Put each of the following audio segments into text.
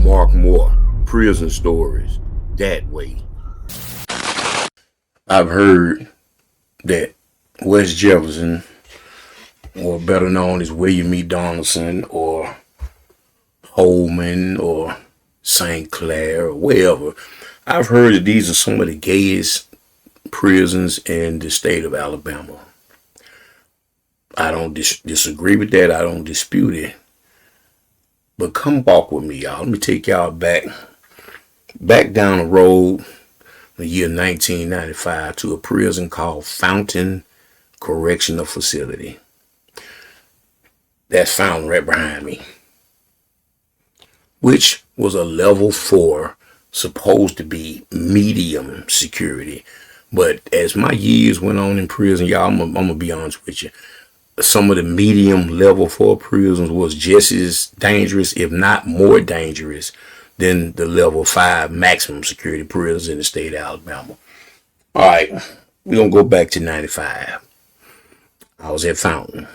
Mark Moore, Prison Stories, that way. I've heard that West Jefferson, or better known as William E. Donaldson, or Holman, or St. Clair, or wherever, I've heard that these are some of the gayest prisons in the state of Alabama. I don't disagree with that. I don't dispute it. But come walk with me, y'all. Let me take y'all back down the road, the year 1995, to a prison called Fountain Correctional Facility. That's Fountain right behind me, which was a level 4, supposed to be medium security. But as my years went on in prison, y'all, I'm gonna be honest with you. Some of the medium level 4 prisons was just as dangerous, if not more dangerous, than the level 5 maximum security prisons in the state of Alabama. All right, we're going to go back to 95. I was at Fountain.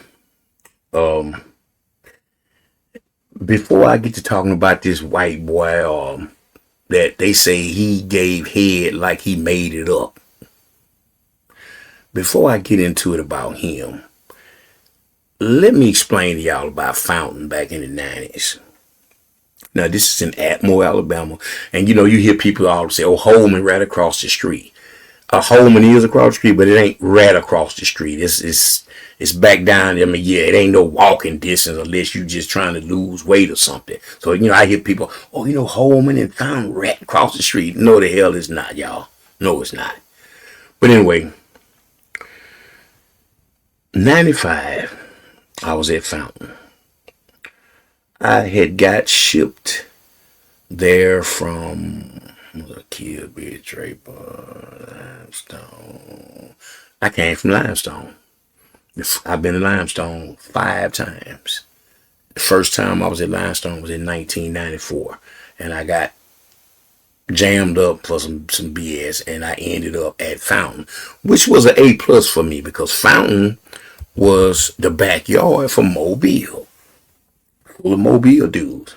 Before I get to talking about this white boy that they say he gave head like he made it up, before I get into it about him, let me explain to y'all about Fountain back in the 90s. Now, this is in Atmore, Alabama. And, you hear people all say, oh, Holman right across the street. Holman is across the street, but it ain't right across the street. It's back down. I mean, yeah, it ain't no walking distance unless you just trying to lose weight or something. So, I hear people, oh, Holman and Fountain right across the street. No, the hell it's not, y'all. No, it's not. But anyway, 95. I was at Fountain. I had got shipped there from Kill, Betrayal, Limestone. I came from Limestone. I've been to Limestone 5 times. The first time I was at Limestone was in 1994, and I got jammed up for some BS, and I ended up at Fountain, which was an A+ for me, because Fountain was the backyard for Mobile, full of Mobile dudes.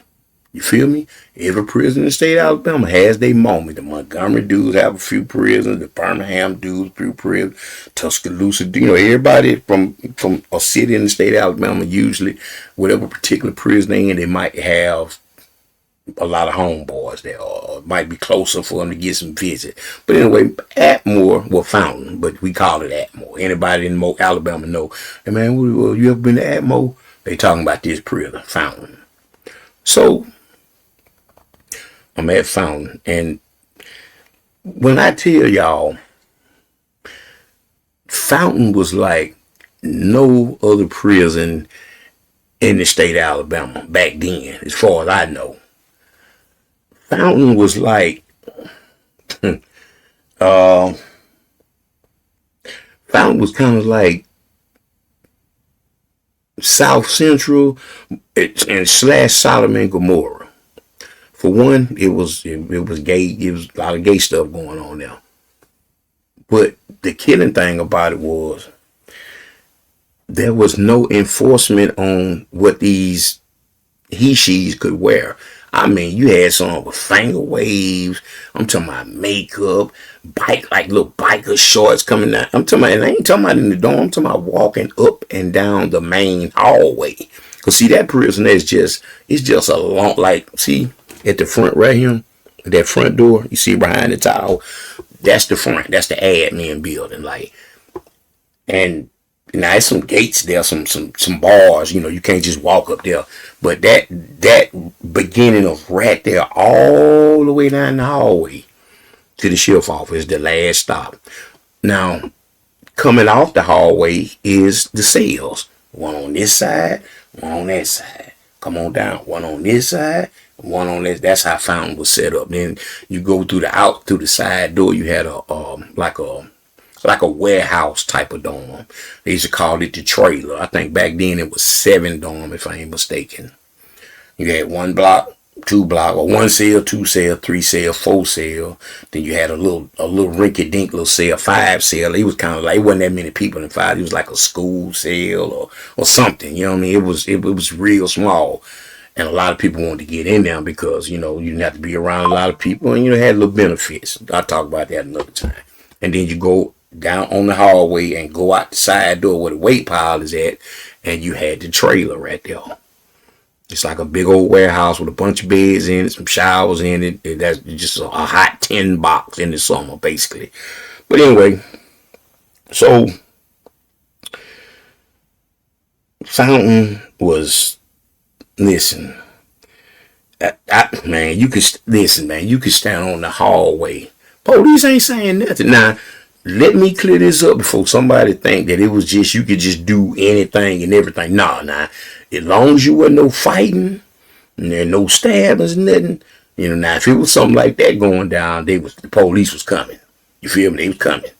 You feel me? Every prison in the state of Alabama has their moment. The Montgomery dudes have a few prisons. The Birmingham dudes, few prisons. Tuscaloosa, everybody from a city in the state of Alabama, usually, whatever particular prison they in, they might have a lot of homeboys there, or it might be closer for them to get some visit. But anyway, Atmore, Fountain, but we call it Atmore. Anybody in Alabama know, hey man, you ever been to Atmore? They talking about this prison, Fountain. So I'm at Fountain, and when I tell y'all, Fountain was like no other prison in the state of Alabama back then, as far as I know. Fountain was like, Fountain was kind of like South Central and / Sodom and Gomorrah. For one, it was gay. It was a lot of gay stuff going on there. But the killing thing about it was there was no enforcement on what these he-she's could wear. I mean, you had some with finger waves. I'm talking about makeup, like little biker shorts coming down. I'm talking about, and I ain't talking about in the dorm. I'm talking about walking up and down the main hallway. Cause see, that prison it's just a long, see at the front right here, that front door, you see behind the towel, that's the front. That's the admin building, and now there's some gates there, some bars, you can't just walk up there. But that beginning of right there all the way down the hallway to the sheriff office, the last stop. Now, coming off the hallway is the cells. One on this side, one on that side. Come on down, one on this side, one on this. That's how Fountain was set up. Then you go through the side door, you had like a warehouse type of dorm. They used to call it the trailer. I think back then it was 7 dorm, if I ain't mistaken. You had 1 block, 2 block, or 1 cell, 2 cell, 3 cell, 4 cell. Then you had a little rinky-dink little cell, 5 cell. It was kind of like, it wasn't that many people in 5. It was like a school cell or something. You know what I mean? It was real small. And a lot of people wanted to get in there because, you didn't have to be around a lot of people and, had little benefits. I'll talk about that another time. And then you go down on the hallway and go out the side door where the weight pile is at, and you had the trailer right there. It's like a big old warehouse with a bunch of beds in it, some showers in it. That's just a hot tin box in the summer, basically. But anyway, so Fountain was, listen, man, you could stand on the hallway. Police ain't saying nothing. Now, let me clear this up before somebody think that it was just, you could just do anything and everything. Nah. As long as you wasn't no fighting, and there no stabbings, nothing. Now if it was something like that going down, the police was coming. You feel me? They was coming.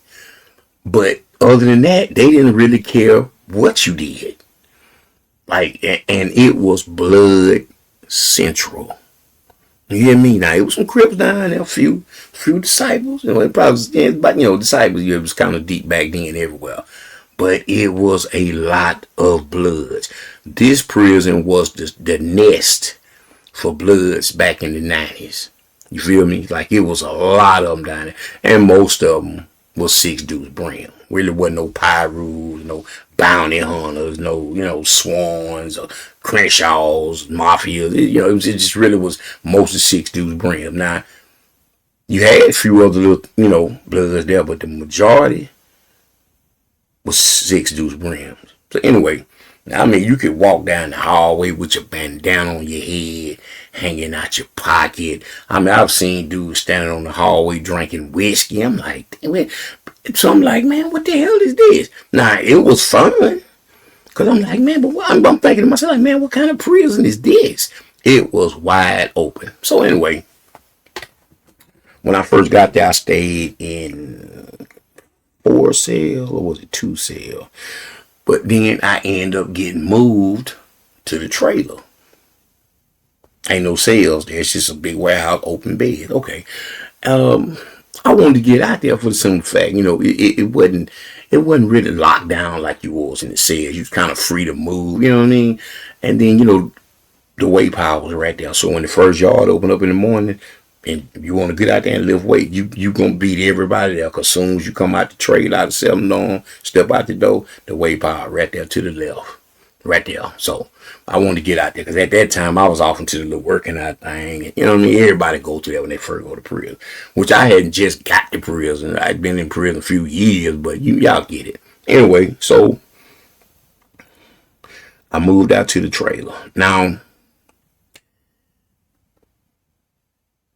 But other than that, they didn't really care what you did. Like, and it was blood central. You hear me? Now, it was some Crips down there, a few disciples. It probably was, but disciples, it was kind of deep back then everywhere. But it was a lot of bloods. This prison was the nest for bloods back in the 90s. You feel me? Like, it was a lot of them down there. And most of them was 6 Deuce Brim. Really wasn't no Pyrus, no bounty hunters, no Swans or Crenshaws, Mafia. It just really was most of 6 Deuce Brim. Now, you had a few other little, bloods there, but the majority was 6 Deuce Brims. So anyway, you could walk down the hallway with your bandana on your head, hanging out your pocket. I've seen dudes standing on the hallway drinking whiskey. I'm like, so I'm like, man, what the hell is this? Now, it was fun. Because I'm like, man, but I'm thinking to myself, like, man, what kind of prison is this? It was wide open. So anyway, when I first got there, I stayed in 4 cell, or was it 2 cell? But then I end up getting moved to the trailer. Ain't no cells there. It's just a big warehouse, open bed. Okay. I wanted to get out there for the simple fact, it wasn't really locked down like you was in the cells. You was kind of free to move, you know what I mean? And then, the weight pile was right there. So when the first yard opened up in the morning, and you want to get out there and lift weight, you going to beat everybody there. Because as soon as you come out the trailer, out of 7 on, step out the door, the weight pile right there to the left. Right there. So I wanted to get out there because at that time I was off into the little working out thing. And, everybody go through that when they first go to prison. Which I hadn't just got to prison. I'd been in prison a few years, but y'all get it. Anyway, so I moved out to the trailer. Now,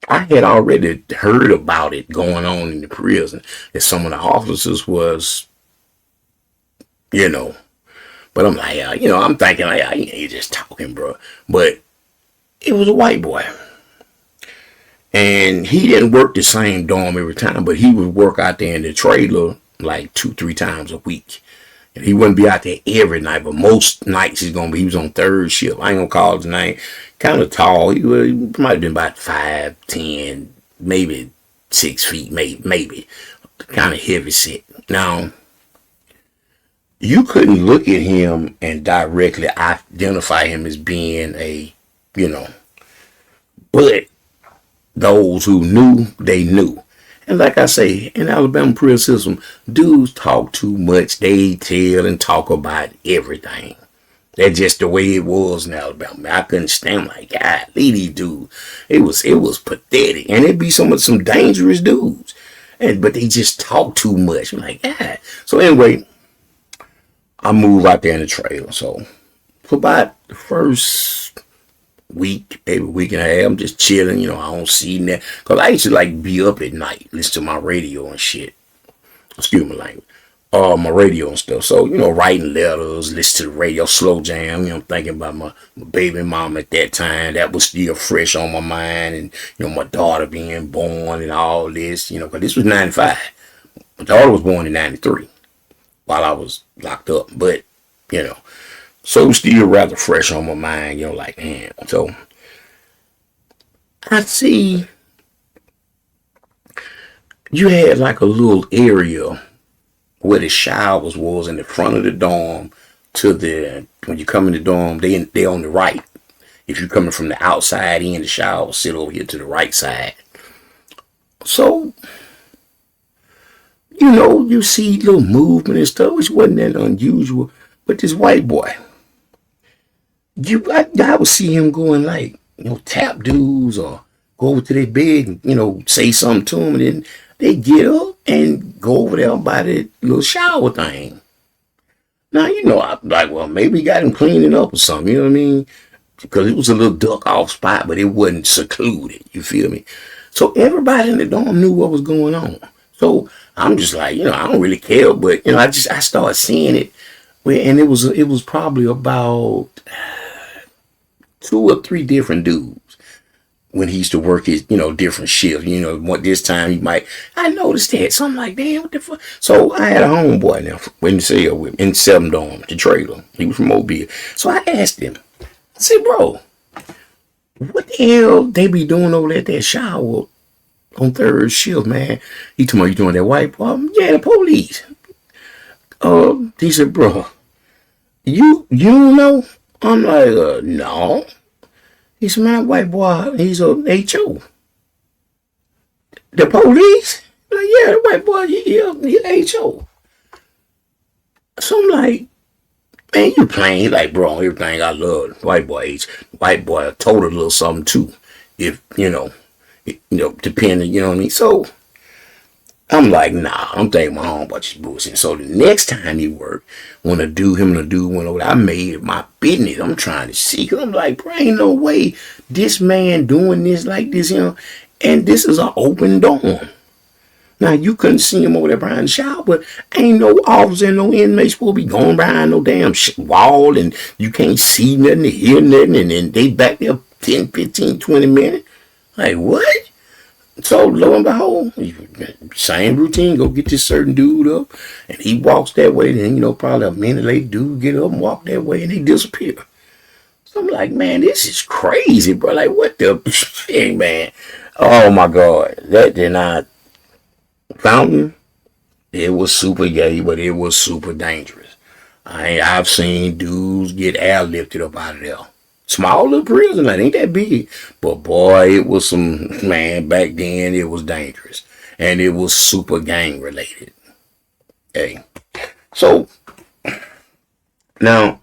I had already heard about it going on in the prison. That some of the officers was, but I'm like, I'm thinking, like, you're just talking, bro. But it was a white boy. And he didn't work the same dorm every time, but he would work out there in the trailer like 2-3 times a week. And he wouldn't be out there every night, but most nights he was on 3rd shift. I ain't gonna call his name. Kind of tall. He might have been about 5'10", maybe 6 feet, maybe. Kind of heavy set. Now, you couldn't look at him and directly identify him as being but those who knew, they knew. And like I say, in Alabama prison system, dudes talk too much. They tell and talk about everything. That's just the way it was in Alabama. I couldn't stand like, God, these dudes. It was pathetic. And it'd be some dangerous dudes. But they just talk too much. I'm like, God. So anyway, I moved out there in the trailer. So for about the first week, maybe week and a half, I'm just chilling. I don't see that. Because I used to be up at night, listen to my radio and shit. Excuse my language. My radio and stuff. So, writing letters, listen to the radio, slow jam. Thinking about my baby mom at that time. That was still fresh on my mind. And, my daughter being born and all this, because this was 95. My daughter was born in 93. While I was locked up. But, so still rather fresh on my mind, like, man. So, I see you had like a little area where the showers was in the front of the dorm when you come in the dorm, they on the right. If you're coming from the outside in the shower, sit over here to the right side. So, you see little movement and stuff, which wasn't that unusual. But this white boy, I would see him going like, tap dudes or go over to their bed and, say something to them. And then they get up and go over there by the little shower thing. Now, I'm like, well, maybe he got him cleaning up or something, you know what I mean? Because it was a little duck off spot, but it wasn't secluded, you feel me? So everybody in the dorm knew what was going on. So I'm just like, I don't really care, but, I started seeing it. And it was probably about 2 or 3 different dudes when he used to work his, different shifts. This time I noticed that. So I'm like, damn, what the fuck? So I had a homeboy now in the cell with me, in 7 dorm, the trailer. He was from Mobile. So I asked him, I said, bro, what the hell they be doing over there at that shower on 3rd shift, man? He told me, you doing that white boy? Yeah, the police. He said, bro, you don't know? I'm like, no. He said, man, white boy, he's a HO. The police? Like, yeah, the white boy, he's HO. So I'm like, man, you playing. He like, bro, everything I love, white boy, told a little something too. If, depending, you know what I mean? So I'm like, nah, I'm thinking my homeboy just bullshit. So the next time he worked, when him and the dude went over there, I made it my business. I'm trying to see. Cause I'm like, bro, ain't no way this man doing this like this, and this is an open dorm. Now, you couldn't see him over there behind the shower, but ain't no officer and no inmate supposed to be going behind no damn wall, and you can't see nothing, hear nothing, and then they back there 10, 15, 20 minutes. Like, what? So, lo and behold, same routine, go get this certain dude up, and he walks that way, then, probably a minute later, dude get up and walk that way, and they disappear. So I'm like, man, this is crazy, bro. Like, what the thing, man? Oh, my God. That did not... Fountain, it was super gay, but it was super dangerous. I've seen dudes get airlifted up out of there. Small little prison, that ain't that big. But boy, it was man, back then it was dangerous. And it was super gang related. Hey. So, now,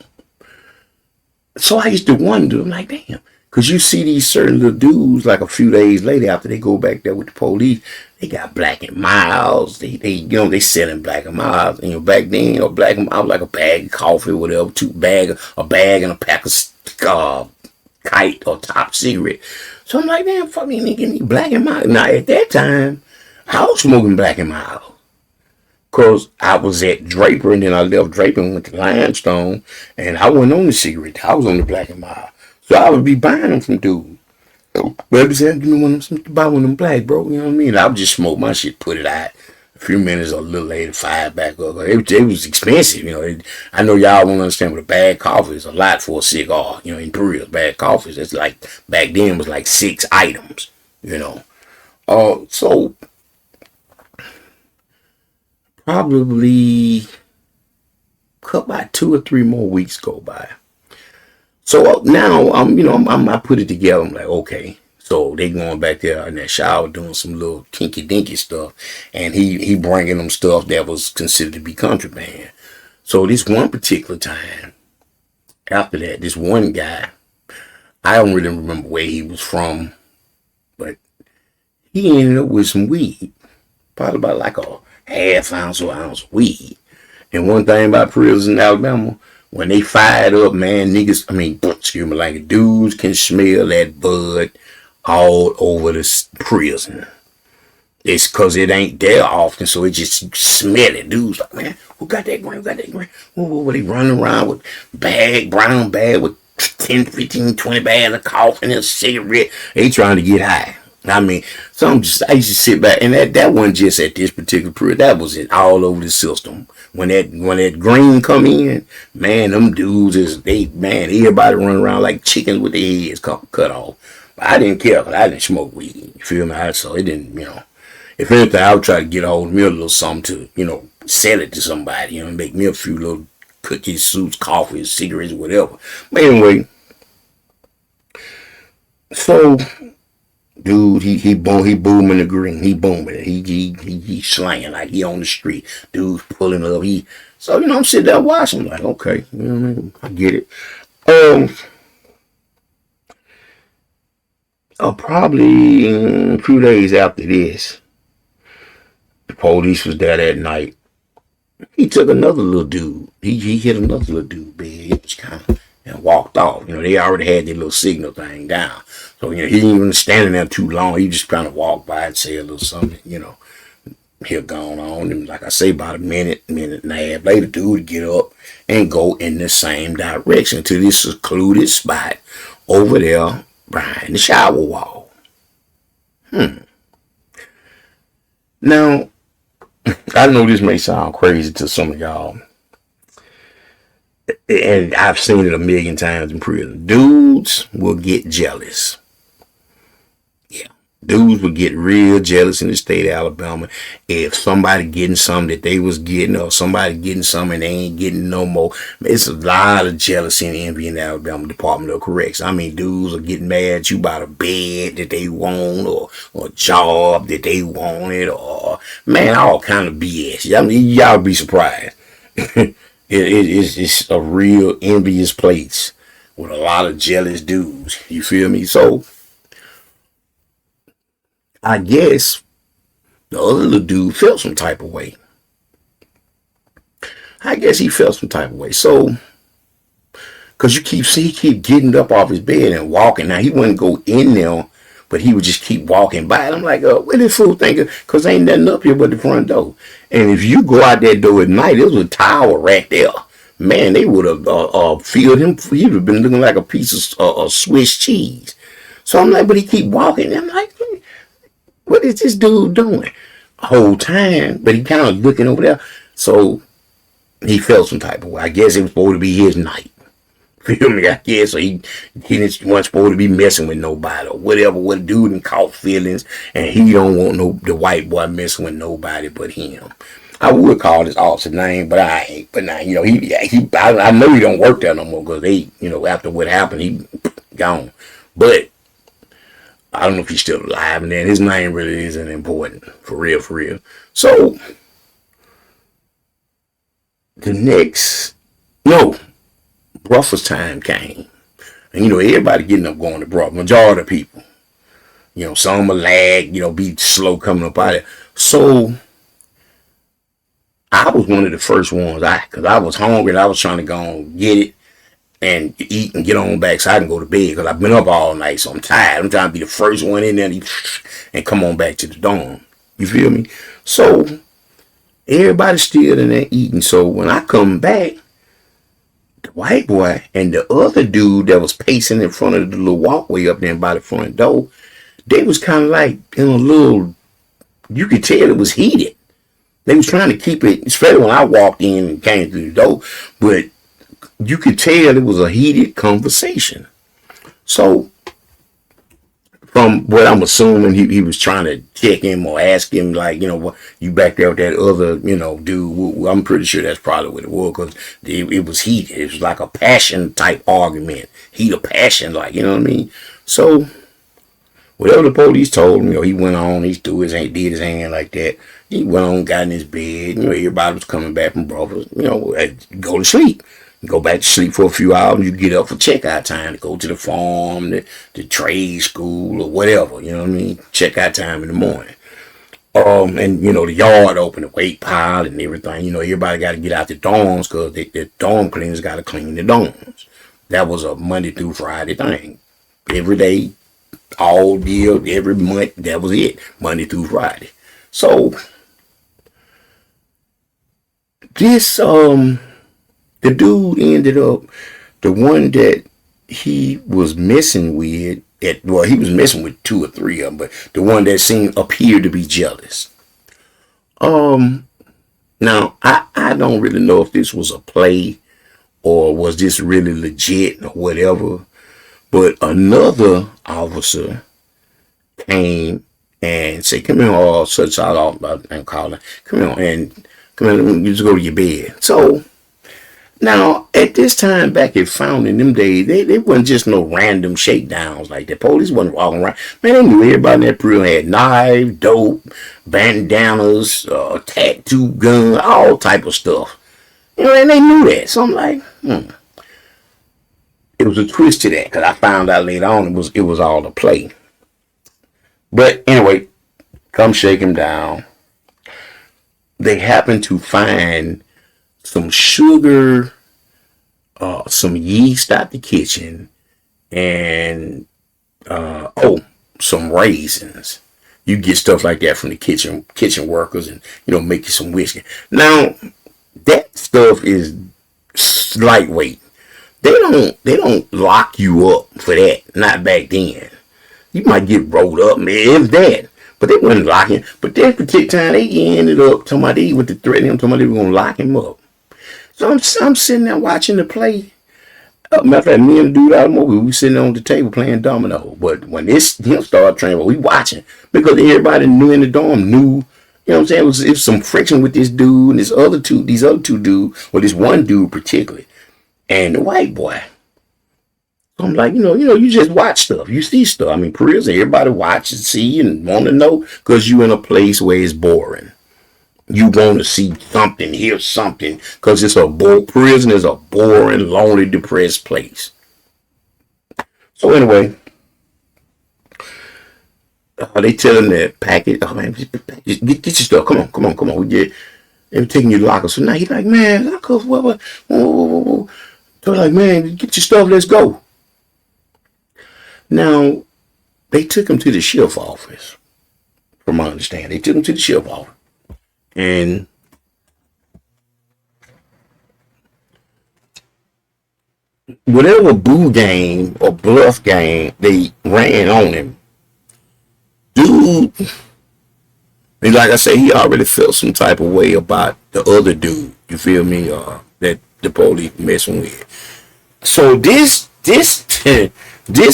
I used to wonder, I'm like, damn. Because you see these certain little dudes, like a few days later after they go back there with the police, they got Black and Miles. They selling Black and Miles. And back then, Black and Miles like a bag of coffee or whatever, a bag and a pack of kite or top cigarette. So I'm like, damn, fuck me, nigga, give me Black and Miles. Now at that time, I was smoking Black and Miles. Because I was at Draper, and then I left Draper and went to Limestone, and I wasn't on the cigarette. I was on the Black and Miles. So I would be buying them from dudes. But they said, give me one of them, buy one of them black, bro. You know what I mean? I would just smoke my shit, put it out. A few minutes or a little later, fire back up. It was expensive, I know y'all won't understand, but a bag of coffee is a lot for a cigar. In Peru, bag of coffee, that's like, back then was like 6 items, So, probably about 2 or 3 more weeks go by. So now I put it together. I'm like, okay. So they going back there in that shower doing some little kinky dinky stuff, and he bringing them stuff that was considered to be contraband. So this one particular time, after that, this one guy, I don't really remember where he was from, but he ended up with some weed, probably about like a half ounce or ounce of weed. And one thing about prisons in Alabama, when they fired up, man, like dudes can smell that bud all over the prison. It's because it ain't there often, so it just smell it. Dudes like, man, who got that green? Oh, they running around with brown bag with 10, 15, 20 bags of coffee and a cigarette. They trying to get high. I used to sit back, and that wasn't just at this particular period. That was it all over the system. When that green come in, man, them dudes everybody run around like chickens with their heads cut off. But I didn't care because I didn't smoke weed. You feel me? So it didn't, If anything, I would try to get a hold of me a little something to, sell it to somebody, make me a few little cookies, soups, coffee, cigarettes, whatever. But anyway, So, dude, he booming the green. He booming it. He slaying like he on the street. Dude's pulling up. So I'm sitting there watching. Like, okay, you know what I mean? I get it. Um, Probably a few days after this, the police was there that night. He took another little dude. He hit another little dude big. It was kind of and walked off. They already had their little signal thing down. So he didn't even standing there too long. He just kind of walked by and say a little something. Here going on. And like I say, about a minute and a half later, dude would get up and go in the same direction to this secluded spot over there behind the shower wall. Now, I know this may sound crazy to some of y'all, and I've seen it a million times in prison. Dudes will get jealous. Yeah. Dudes would get real jealous in the state of Alabama if somebody getting something that they was getting, or somebody getting something and they ain't getting no more. It's a lot of jealousy and envy in the Alabama Department of Corrections. I mean, dudes are getting mad at you about a bed that they want, or a job that they wanted, or man, all kind of BS. I mean, y'all be surprised. It's a real envious place with a lot of jealous dudes. You feel me? So I guess the other little dude felt some type of way. I guess he felt some type of way. So, cause he keep getting up off his bed and walking. Now he wouldn't go in there, but he would just keep walking by. And I'm like, what this fool thinking? Cause ain't nothing up here but the front door. And if you go out that door at night, there was a tower right there. Man, they would have filled him. He would have been looking like a piece of Swiss cheese. So I'm like, but he keep walking. I'm like, what is this dude doing? The whole time, but he kind of looking over there. So he felt some type of way. I guess it was supposed to be his night. Feel me? I guess so. He wasn't supposed to be messing with nobody or whatever. What a dude and caught feelings, and he don't want the white boy messing with nobody but him. I would call his officer name, but I ain't. But now, I know he don't work there no more because after what happened, he gone. But I don't know if he's still alive, and then his name really isn't important, for real, for real. So, breakfast time came. And, everybody getting up going to breakfast. Majority of people. Some will lag, be slow coming up out of it. So, I was one of the first ones, because I was hungry and I was trying to go and get it and eat and get on back so I can go to bed because I've been up all night, so I'm tired. I'm trying to be the first one in there and come on back to the dorm. You feel me? So everybody's still in there eating. So when I come back, the white boy and the other dude that was pacing in front of the little walkway up there by the front door, they was kind of like in a little, you could tell it was heated. They was trying to keep it, especially when I walked in and came through the door, but you could tell it was a heated conversation. So, from what I'm assuming, he was trying to check him or ask him, like, what you back there with that other, dude. I'm pretty sure that's probably what it was because it was heated. It was like a passion type argument. Heat of passion, like, you know what I mean? So, whatever the police told him, he went on, he did his hand like that. He went on, got in his bed. Everybody was coming back from breakfast. Go to sleep. Go back to sleep for a few hours. You get up for checkout time to go to the farm, the trade school, or whatever. You know what I mean? Checkout time in the morning. And the yard open, the weight pile, and everything. Everybody got to get out the dorms because the dorm cleaners got to clean the dorms. That was a Monday through Friday thing. Every day, all year, every month. That was it. Monday through Friday. So this the dude ended up, the one that he was messing with, he was messing with 2 or 3 of them, but the one that appeared to be jealous. Now, I don't really know if this was a play or was this really legit or whatever, but another officer came and said, come here, such and call her, come here, and come here, let me just go to your bed. So, Now, at this time back at Fountain, in them days, they wasn't just no random shakedowns like that. Police wasn't walking around. Man, they knew everybody in that prison had knives, dope, bandanas, tattoo guns, all type of stuff. You know, and they knew that. So I'm like, It was a twist to that because I found out later on it was all a play. But anyway, come shake him down. They happened to find some sugar, some yeast out the kitchen, and some raisins. You get stuff like that from the kitchen workers, and make you some whiskey. Now that stuff is lightweight. They don't lock you up for that. Not back then. You might get rolled up, man. If that. But they wasn't locking. But that particular time, they ended up talking about they went to threaten him, talking about they were gonna lock him up. So I'm sitting there watching the play. Matter of fact, me and the dude out of the movie, we sitting on the table playing domino. But when this started training, we watching because everybody knew in the dorm knew. You know what I'm saying? It was some friction with this dude and these other two dudes, or this one dude particularly, and the white boy. So I'm like, you just watch stuff. You see stuff. I mean, prison, everybody watch and see and want to know because you in a place where it's boring. You want to see something, hear something, because prison is a boring, lonely, depressed place. So anyway, they tell him that pack it. Oh man, get your stuff. Come on. They're taking your locker. So now he's like, man, lockers, what? Whoa. So like, man, get your stuff. Let's go. Now, they took him to the shift office. From my understanding, they took him to the shift office, and whatever boo game or bluff game they ran on him, dude, and like I say, he already felt some type of way about the other dude. You feel me? That the police messing with. So this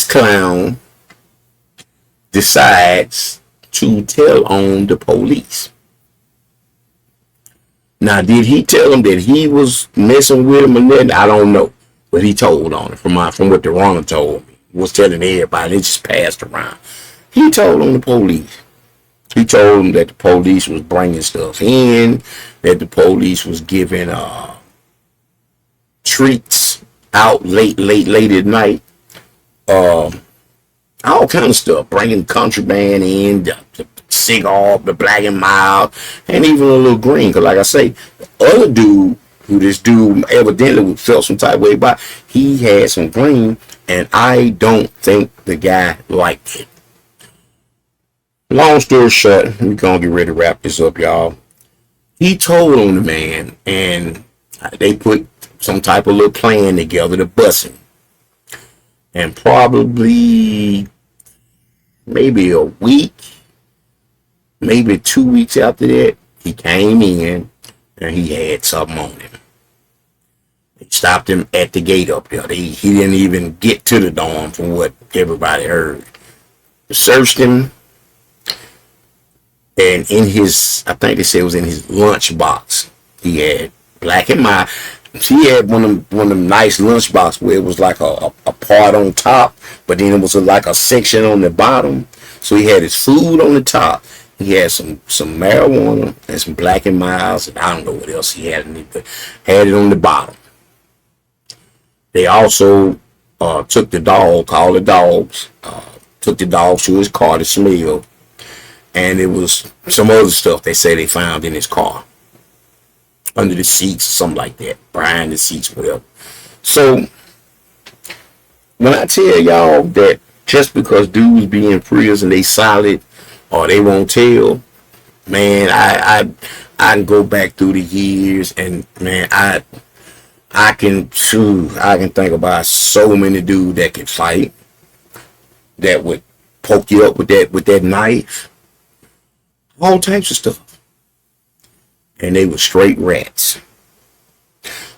clown decides to tell on the police. Now, did he tell him that he was messing with him or nothing? I don't know, but he told on it from what the runner told me. He was telling everybody. It just passed around. He told on the police. He told them that the police was bringing stuff in, that the police was giving treats out late at night, all kind of stuff, bringing contraband in, the cigar, the black and mild, and even a little green. Because like I say, the other dude, who this dude evidently felt some type of way about, he had some green, and I don't think the guy liked it. Long story short, we're gonna get ready to wrap this up, y'all. He told on the man, and they put some type of little plan together to bust him. And probably maybe a week, maybe 2 weeks after that, he came in and he had something on him. They stopped him at the gate up there. He didn't even get to the dorm from what everybody heard. They searched him, and I think they said it was in his lunch box, he had black and mild. He had one of them nice lunch boxes where it was like a part on top, but then it was like a section on the bottom. So he had his food on the top. He had some marijuana and some black and milds, and I don't know what else he had. Had it on the bottom. They also took the dog, called the dogs, took the dogs to his car to smell, and it was some other stuff they say they found in his car. Under the seats, something like that. Behind the seats, whatever. So, when I tell y'all that just because dudes be in prison, they solid, or they won't tell, man, I can go back through the years, and man, I can think about so many dudes that can fight, that would poke you up with that knife, all types of stuff. And they were straight rats.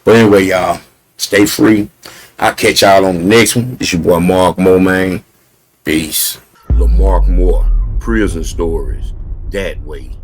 But anyway, y'all, stay free. I'll catch y'all on the next one. It's your boy Mark Moore, man. Peace. Lamarck Moore, Prison Stories, that way.